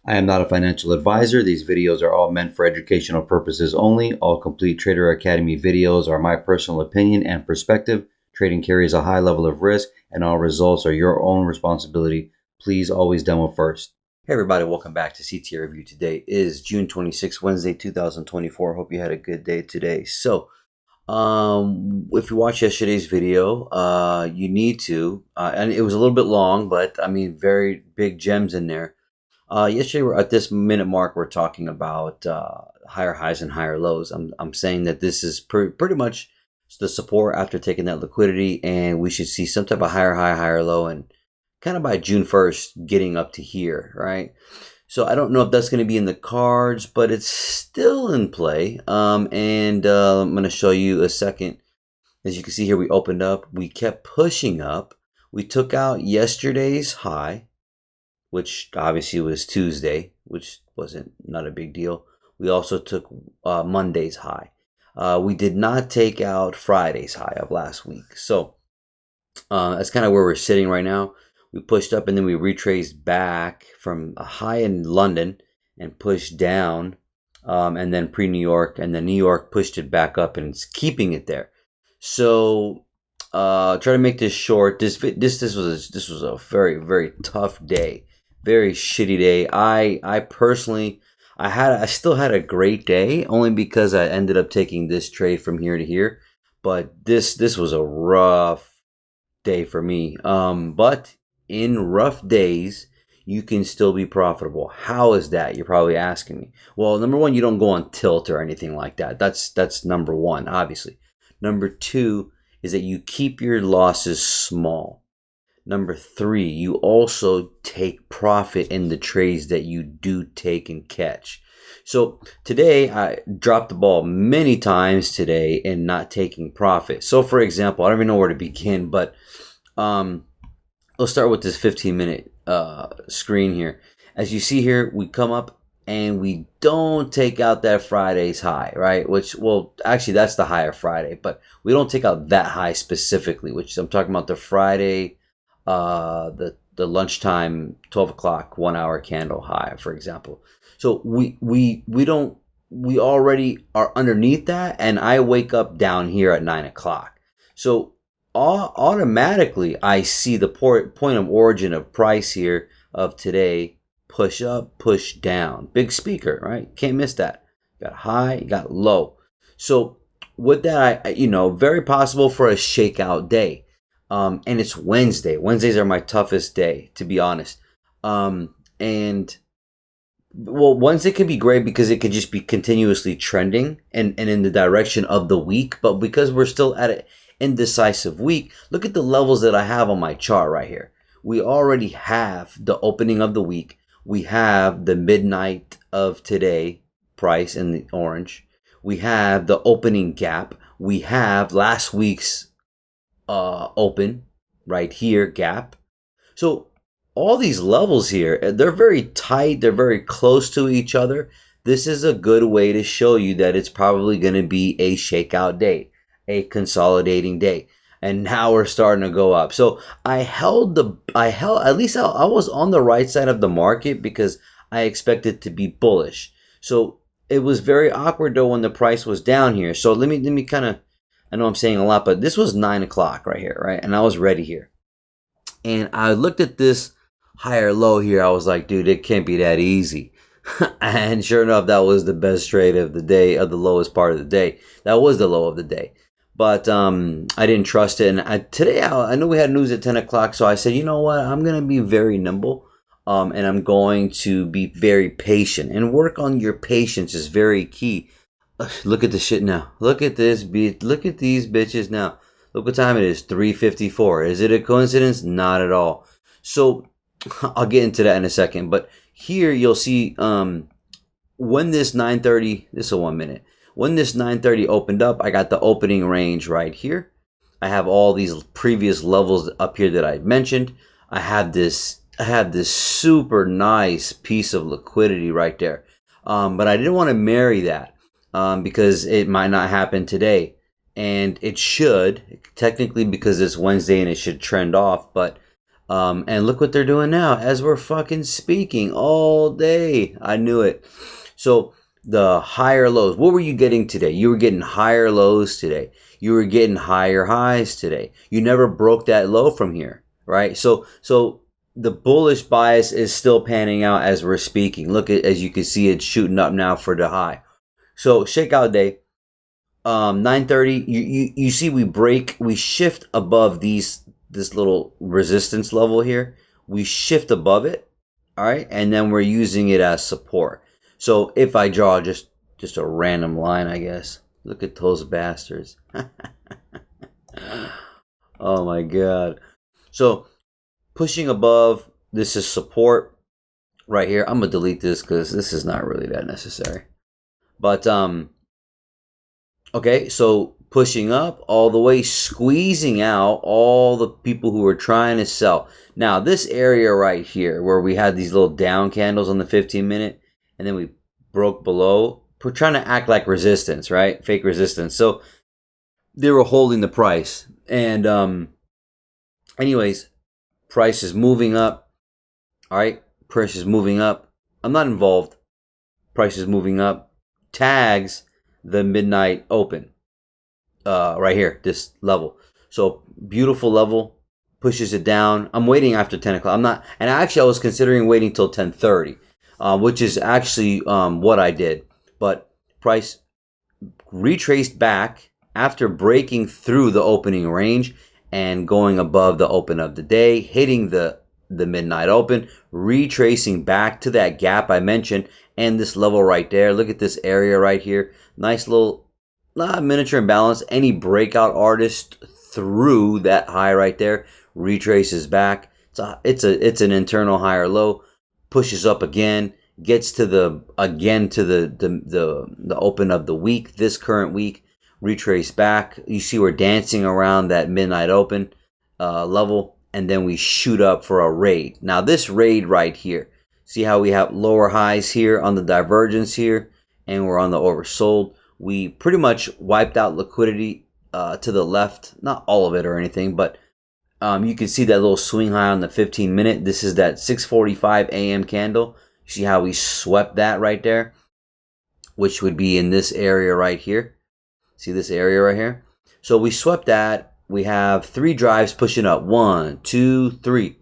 I am not a financial advisor. These videos are all meant for educational purposes only. All Complete Trader Academy videos are my personal opinion and perspective. Trading carries a high level of risk, and all results are your own responsibility. Please always demo first. Hey everybody, welcome back to CTA Review. Today is June 26th, Wednesday, 2024. Hope you had a good day today. So, if you watched yesterday's video, you need to, and it was a little bit long, but I mean, very big gems in there. Yesterday, we're at this minute mark, we're talking about higher highs and higher lows. I'm saying that this is pretty much the support after taking that liquidity, and we should see some type of higher high, higher low, and kind of by June 1st, getting up to here, right? So I don't know if that's going to be in the cards, but it's still in play. I'm going to show you a second. As you can see here, we opened up. We kept pushing up. We took out yesterday's high, which obviously was Tuesday, which wasn't not a big deal. We also took Monday's high. We did not take out Friday's high of last week. So that's kind of where we're sitting right now. We pushed up and then we retraced back from a high in London and pushed down, and then pre-New York, and then New York pushed it back up and it's keeping it there. So try to make this short. This was a very tough day, very shitty day. I personally, I still had a great day, only because I ended up taking this trade from here to here. But this was a rough day for me. But in rough days, you can still be profitable. How is that? You're probably asking me. Well, number one, you don't go on tilt or anything like that. That's number one, obviously. Number two is that you keep your losses small. Number three, you also take profit in the trades that you do take and catch. So today, I dropped the ball many times today in not taking profit. So for example, I don't even know where to begin, but let's start with this 15-minute screen here. As you see here, we come up and we don't take out that Friday's high, right? Which, well, actually that's the high of Friday, but we don't take out that high specifically, which I'm talking about the Friday, the lunchtime 12 o'clock 1 hour candle high, for example. So we already are underneath that, and I wake up down here at 9 o'clock. So automatically I see the point of origin of price here of today: push up, push down, big speaker, right? Can't miss that. You got high, you got low. So with that, very possible for a shakeout day. And it's Wednesday. Wednesdays are my toughest day, to be honest. Wednesday can be great because it could just be continuously trending and in the direction of the week. But because we're still at an indecisive week, look at the levels that I have on my chart right here. We already have the opening of the week. We have the midnight of today price in the orange. We have the opening gap. We have last week's open right here gap. So all these levels here, they're very tight. They're very close to each other. This is a good way to show you that it's probably going to be a shakeout day, a consolidating day. And now we're starting to go up. So I was on the right side of the market because I expected to be bullish. So it was very awkward though when the price was down here. So let me kind of, I know I'm saying a lot, but this was 9 o'clock right here, right? And I was ready here. And I looked at this higher low here. I was like, dude, it can't be that easy. And sure enough, that was the best trade of the day, of the lowest part of the day. That was the low of the day. But I didn't trust it. And today, I know we had news at 10 o'clock. So I said, you know what? I'm going to be very nimble. And I'm going to be very patient. And work on your patience is very key. Look at this shit now. Look at this. Look at these bitches now. Look what time it is. 3:54. Is it a coincidence? Not at all. So I'll get into that in a second. But here you'll see when this 9:30. This is 1 minute. When this 9:30 opened up, I got the opening range right here. I have all these previous levels up here that I mentioned. I have this super nice piece of liquidity right there. But I didn't want to marry that. Because it might not happen today, and it should technically because it's Wednesday and it should trend off. But And look what they're doing now as we're fucking speaking all day. I knew it. So the higher lows, what were you getting today? You were getting higher lows today. You were getting higher highs today. You never broke that low from here, right? So the bullish bias is still panning out as we're speaking. Look at, as you can see, it's shooting up now for the high. So shakeout day, 9:30. You see we shift above this little resistance level here. We shift above it, all right, and then we're using it as support. So if I draw just a random line, I guess. Look at those bastards. Oh my god. So pushing above, this is support right here. I'm gonna delete this because this is not really that necessary. But okay, so pushing up all the way, squeezing out all the people who are trying to sell. Now, this area right here where we had these little down candles on the 15-minute, and then we broke below, we're trying to act like resistance, right? Fake resistance. So they were holding the price. And anyways, price is moving up. All right, price is moving up. I'm not involved. Price is moving up. Tags the midnight open. Right here, this level. So beautiful level, pushes it down. I'm waiting after 10 o'clock. I'm not, and actually I was considering waiting till 10:30, which is actually what I did. But price retraced back after breaking through the opening range and going above the open of the day, hitting the midnight open, retracing back to that gap I mentioned and this level right there. Look at this area right here. Nice little miniature imbalance. Any breakout artist through that high right there retraces back. It's an internal higher low, pushes up again, gets to the open of the week, this current week, retrace back. You see we're dancing around that midnight open level, and then we shoot up for a raid. Now this raid right here, see how we have lower highs here on the divergence here, and we're on the oversold. We pretty much wiped out liquidity to the left, not all of it or anything, but you can see that little swing high on the 15-minute. This is that 6:45 a.m. candle. You see how we swept that right there, which would be in this area right here. See this area right here? So we swept that. We have 3 drives pushing up. 1, 2, 3.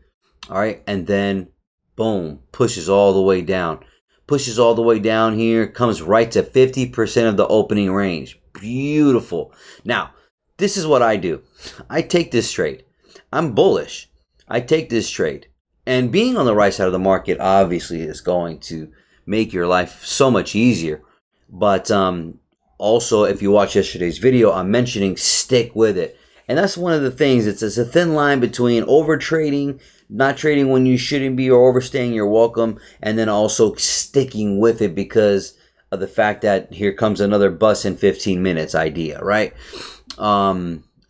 All right, and then boom, pushes all the way down. Pushes all the way down here, comes right to 50% of the opening range. Beautiful. Now, this is what I do. I take this trade. I'm bullish. I take this trade. And being on the right side of the market obviously is going to make your life so much easier. But also, if you watch yesterday's video, I'm mentioning stick with it. And that's one of the things. It's a thin line between over trading, not trading when you shouldn't be, or overstaying your welcome, and then also sticking with it because of the fact that here comes another bus in 15 minutes idea, right?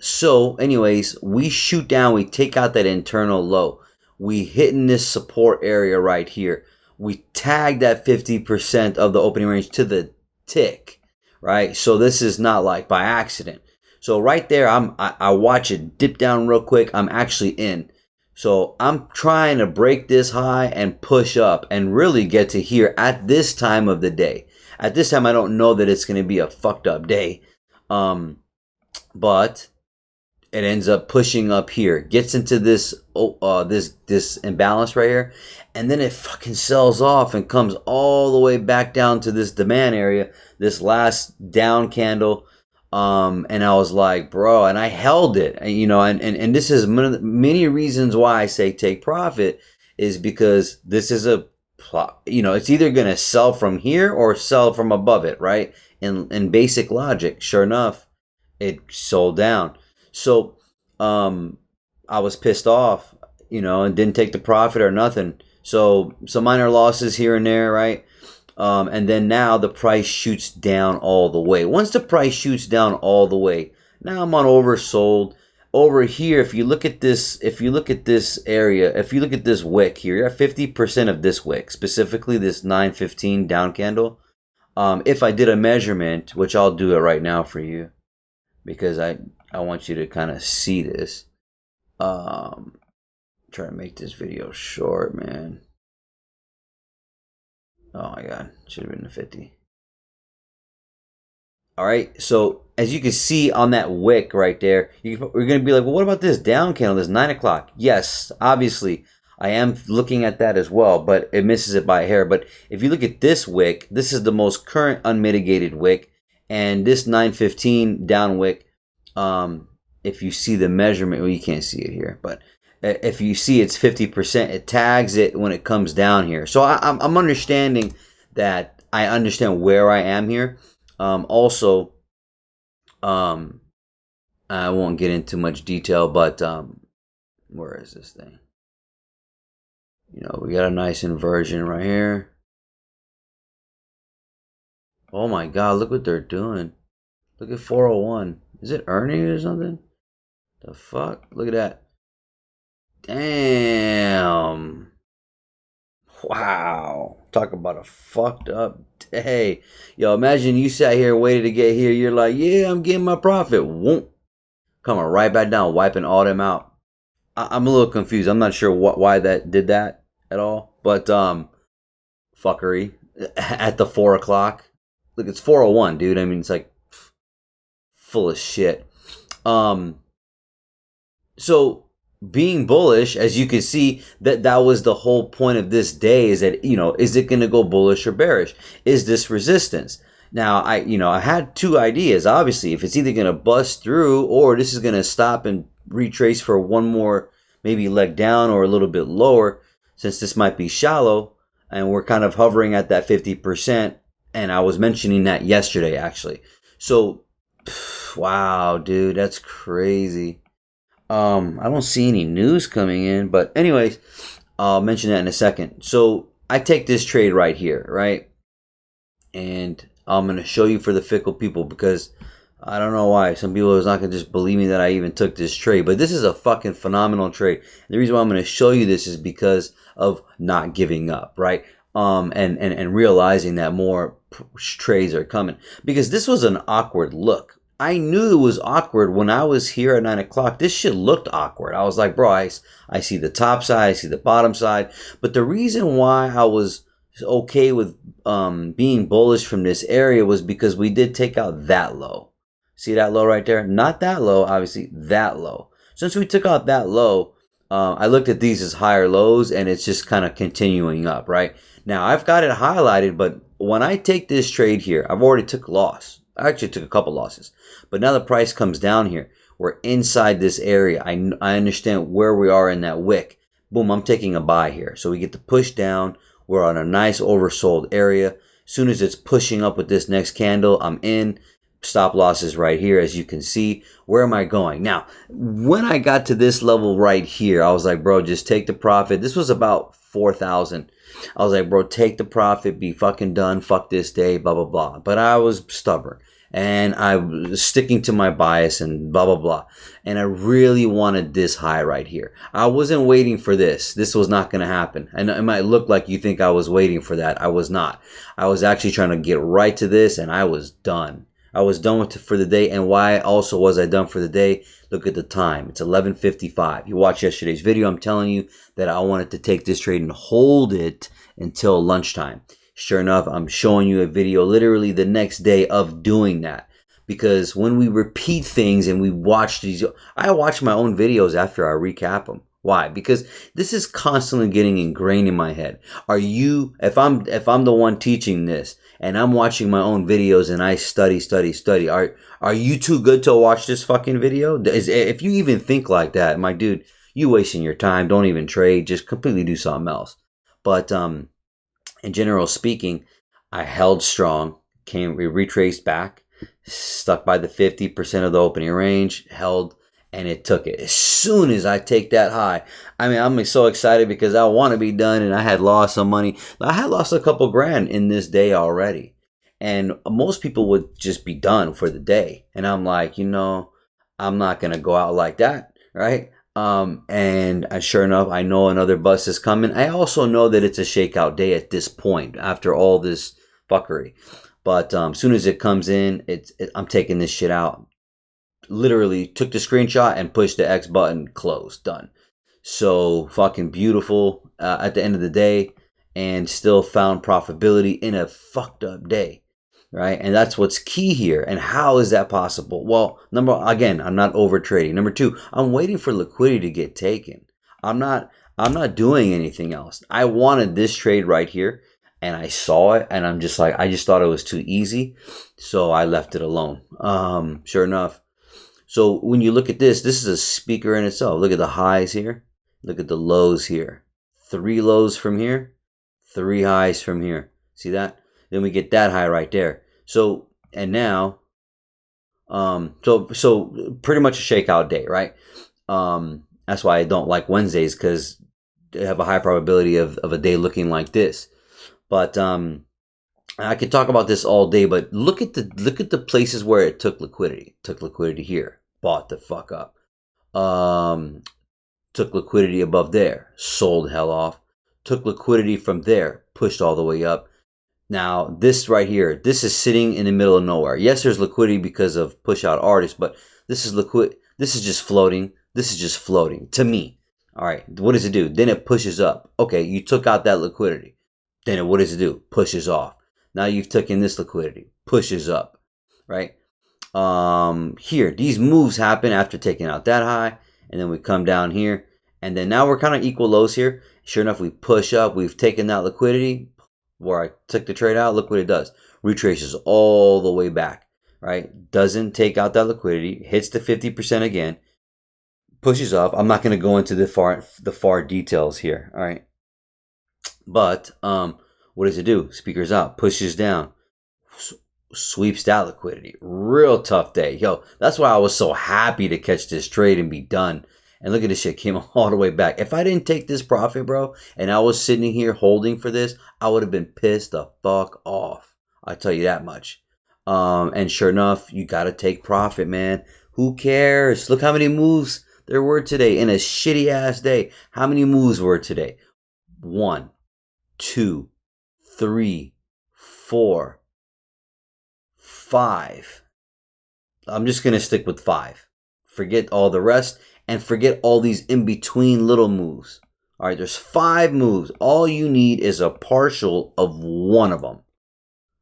So anyways, we shoot down, we take out that internal low. We hit in this support area right here. We tag that 50% of the opening range to the tick, right? So this is not like by accident. So right there, I watch it dip down real quick. I'm actually in. So I'm trying to break this high and push up and really get to here at this time of the day. At this time, I don't know that it's going to be a fucked up day. But it ends up pushing up here, gets into this this imbalance right here, and then it fucking sells off and comes all the way back down to this demand area, this last down candle. And I was like, bro, and I held it, and this is many reasons why I say take profit is because this is it's either going to sell from here or sell from above it, right? In basic logic, sure enough, it sold down. So, I was pissed off, and didn't take the profit or nothing. So some minor losses here and there, right? And then now the price shoots down all the way. Once the price shoots down all the way, now I'm on oversold. Over here, if you look at this area, if you look at this wick here, you're at 50% of this wick, specifically this 915 down candle. If I did a measurement, which I'll do it right now for you, because I want you to kind of see this. Try to make this video short, man. Oh my god, should have been the 50. All right, so as you can see on that wick right there, you're going to be like, well, what about this down candle, this 9 o'clock? Yes, obviously, I am looking at that as well, but it misses it by a hair. But if you look at this wick, this is the most current unmitigated wick, and this 915 down wick, if you see the measurement, well, you can't see it here, but if you see it's 50%, it tags it when it comes down here. So I'm understanding that I understand where I am here. Also, I won't get into much detail, but where is this thing? You know, we got a nice inversion right here. Oh my god, look what they're doing. Look at 401. Is it earning or something? The fuck? Look at that. Damn. Wow. Talk about a fucked up day. Yo, imagine you sat here waited to get here. You're like, yeah, I'm getting my profit. Won't. Coming right back down, wiping all them out. I'm a little confused. I'm not sure why that did that at all. But fuckery at the 4 o'clock. Look, it's 401, dude. I mean, it's like full of shit. So being bullish, as you can see, that was the whole point of this day, is that, you know, is it going to go bullish or bearish? Is this resistance? Now, I had two ideas. Obviously, if it's either going to bust through or this is going to stop and retrace for one more maybe leg down or a little bit lower, since this might be shallow and we're kind of hovering at that 50%. And I was mentioning that yesterday, actually. So, wow, dude, that's crazy. I don't see any news coming in, but anyways, I'll mention that in a second. So I take this trade right here, right? And I'm going to show you for the fickle people, because I don't know why some people is not going to just believe me that I even took this trade, but this is a fucking phenomenal trade. And the reason why I'm going to show you this is because of not giving up, right? And realizing that more trades are coming, because this was an awkward look. I knew it was awkward when I was here at 9 o'clock. This shit looked awkward. I was like, bro, I see the top side, I see the bottom side. But the reason why I was okay with being bullish from this area was because we did take out that low. See that low right there? Not that low, obviously, that low. Since we took out that low, I looked at these as higher lows, and it's just kind of continuing up, right? Now, I've got it highlighted, but when I take this trade here, I've already took a loss. I actually took a couple losses. But now the price comes down here. We're inside this area. I understand where we are in that wick. Boom, I'm taking a buy here. So we get to push down. We're on a nice oversold area. As soon as it's pushing up with this next candle, I'm in. Stop losses right here, as you can see. Where am I going? Now, when I got to this level right here, I was like, bro, just take the profit. This was about 4,000. I was like, bro, take the profit, be fucking done, fuck this day, blah, blah, blah. But I was stubborn, and I was sticking to my bias and blah, blah, blah. And I really wanted this high right here. I wasn't waiting for this. This was not going to happen. And it might look like you think I was waiting for that. I was not. I was actually trying to get right to this, and I was done. I was done with it for the day. And why also was I done for the day? Look at the time. It's 11:55. You watched yesterday's video. I'm telling you that I wanted to take this trade and hold it until lunchtime. Sure enough, I'm showing you a video literally the next day of doing that. Because when we repeat things and we watch these, I watch my own videos after I recap them. Why? Because this is constantly getting ingrained in my head. Are you, if I'm the one teaching this and I'm watching my own videos and I study, are you too good to watch this fucking video? If you even think like that, my dude, you wasting your time. Don't even trade. Just completely do something else. But in general speaking, I held strong, we retraced back, stuck by the 50% of the opening range, held, and it took it. As soon as I take that high, I mean, I'm so excited because I want to be done, and I had lost some money. I had lost a couple grand in this day already. And most people would just be done for the day. And I'm like, I'm not going to go out like that, right? And sure enough, I know another bus is coming. I also know that it's a shakeout day at this point after all this fuckery. But as soon as it comes in, I'm taking this shit out. Literally took the screenshot and pushed the X button, close, done. So fucking beautiful at the end of the day, and still found profitability in a fucked up day, right? And that's what's key here. And how is that possible? Well, again, I'm not over trading. Number two, I'm waiting for liquidity to get taken. I'm not doing anything else. I wanted this trade right here, and I saw it, and I'm just like, I just thought it was too easy, so I left it alone. Sure enough. So when you look at this is a speaker in itself. Look at the highs here. Look at the lows here. 3 lows from here, 3 highs from here. See that? Then we get that high right there. So, and now, so pretty much a shakeout day, right? That's why I don't like Wednesdays, because they have a high probability of a day looking like this. But I could talk about this all day, but look at the places where it took liquidity. It took liquidity here, bought the fuck up. Took liquidity above there, sold hell off. Took liquidity from there, pushed all the way up. Now this right here, this is sitting in the middle of nowhere. Yes, there's liquidity because of push out artists, but this is liquid. This is just floating. This is just floating to me. All right, what does it do? Then it pushes up. Okay, you took out that liquidity. Then what does it do? Pushes off. Now you've taken this liquidity, pushes up, right? Here, these moves happen after taking out that high, and then we come down here, and then now we're kind of equal lows here. Sure enough, we push up. We've taken that liquidity where I took the trade out. Look what it does. Retraces all the way back, right? Doesn't take out that liquidity. Hits the 50% again. Pushes up. I'm not going to go into the far details here, all right? But what does it do? Speakers out, pushes down, sweeps that liquidity. Real tough day. Yo, that's why I was so happy to catch this trade and be done. And look at this shit, came all the way back. If I didn't take this profit, bro, and I was sitting here holding for this, I would have been pissed the fuck off. I tell you that much. And sure enough, you got to take profit, man. Who cares? Look how many moves there were today in a shitty ass day. How many moves were today? 1, 2, 3, 4, 5. I'm just going to stick with 5. Forget all the rest and forget all these in between little moves. All right, there's 5 moves. All you need is a partial of one of them.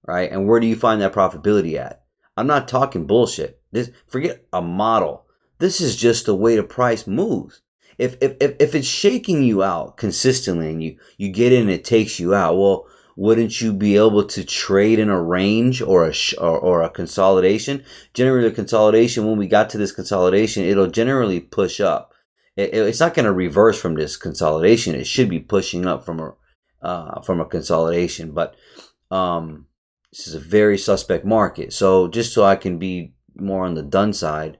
Right? And where do you find that profitability at? I'm not talking bullshit. Forget a model. This is just the way the price moves. If it's shaking you out consistently and you get in and it takes you out, well, wouldn't you be able to trade in a range or a consolidation? Generally, a consolidation, when we got to this consolidation, it'll generally push up. It's not going to reverse from this consolidation. It should be pushing up from a consolidation. But this is a very suspect market. So just so I can be more on the done side,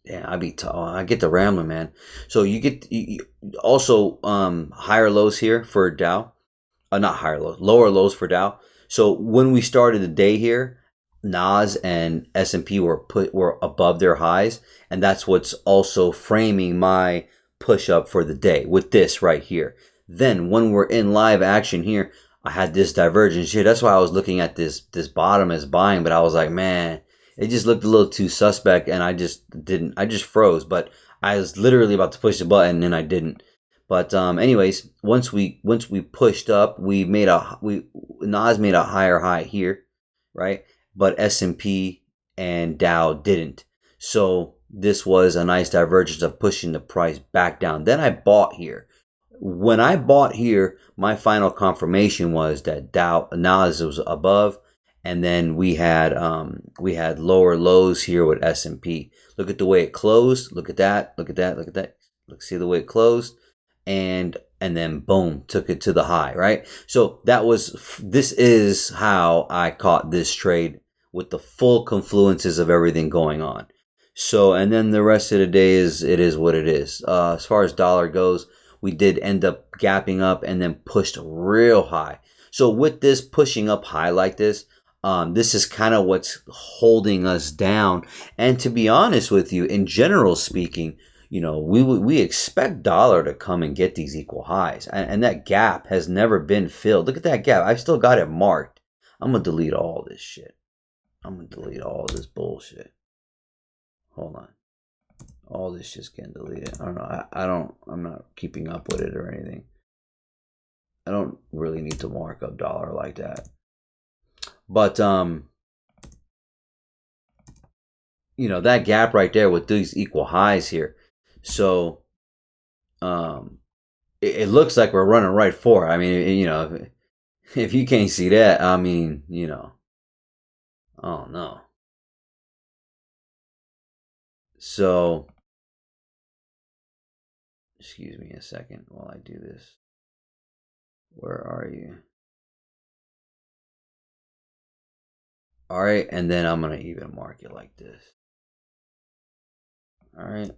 yeah, I get the rambling, man. So you get also higher lows here for Dow, not higher lows, lower lows for Dow. So when we started the day here, Nas and S&P were above their highs, and that's what's also framing my push up for the day with this right here. Then when we're in live action here, I had this divergence here. That's why I was looking at this bottom as buying, but I was like, man, it just looked a little too suspect, and I just froze. But I was literally about to push the button, and I didn't. But anyways, once we pushed up, Nas made a higher high here, right? But S&P and Dow didn't. So this was a nice divergence of pushing the price back down. Then I bought here. When I bought here, my final confirmation was that Nas was above. And then we had lower lows here with S&P. Look at the way it closed. Look at that. Look at that. Look at that. See the way it closed, and then boom, took it to the high, right? So this is how I caught this trade with the full confluences of everything going on. So, and then the rest of the day it is what it is. As far as dollar goes, we did end up gapping up and then pushed real high. So with this pushing up high like this, this is kind of what's holding us down. And to be honest with you, in general speaking, we expect dollar to come and get these equal highs. And that gap has never been filled. Look at that gap. I've still got it marked. I'm going to delete all this shit. I'm going to delete all this bullshit. Hold on. All this just getting deleted. I don't know. I'm not keeping up with it or anything. I don't really need to mark up dollar like that. But you know, that gap right there with these equal highs here. So it looks like we're running right for it. I mean, you know, if you can't see that, I mean, you know, oh no. So excuse me a second while I do this. Where are you? All right, and then I'm gonna even mark it like this. All right.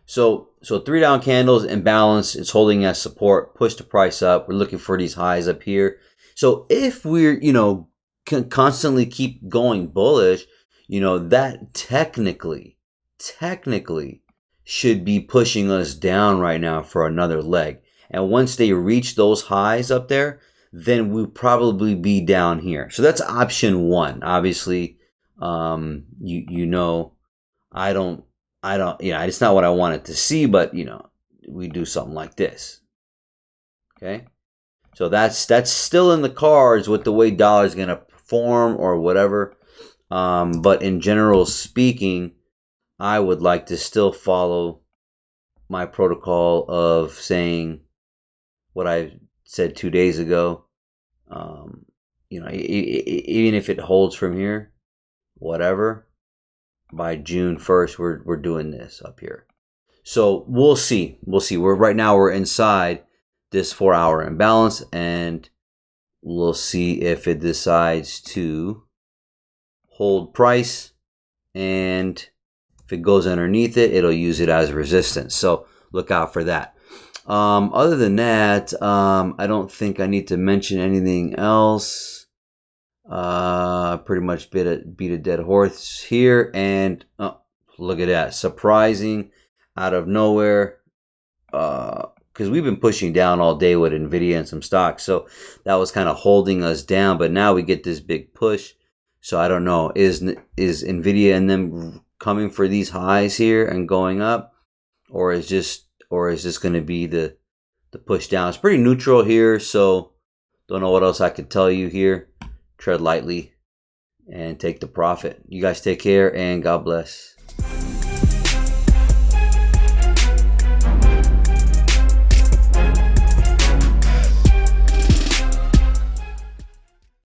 So 3 down candles imbalance. It's holding as support. Push the price up. We're looking for these highs up here. So if we're, you know, can constantly keep going bullish, you know, that technically should be pushing us down right now for another leg. And once they reach those highs up there, then we'll probably be down here. So that's option one. Obviously, you know, I don't, you know, it's not what I wanted to see, but you know, we do something like this. Okay. So that's still in the cards with the way dollar's going to perform or whatever. But in general speaking, I would like to still follow my protocol of saying what I said 2 days ago. You know, even if it holds from here, whatever, by June 1st, we're doing this up here. So we'll see. Right now we're inside this 4-hour imbalance, and we'll see if it decides to hold price, and if it goes underneath it, it'll use it as resistance. So look out for that. Other than that, I don't think I need to mention anything else. Pretty much beat a dead horse here, and look at that, surprising out of nowhere. Because we've been pushing down all day with Nvidia and some stocks, so that was kind of holding us down. But now we get this big push. So I don't know, is Nvidia and them coming for these highs here and going up, or is this going to be the push down? It's pretty neutral here, so don't know what else I could tell you here. Tread lightly and take the profit. You guys take care, and God bless.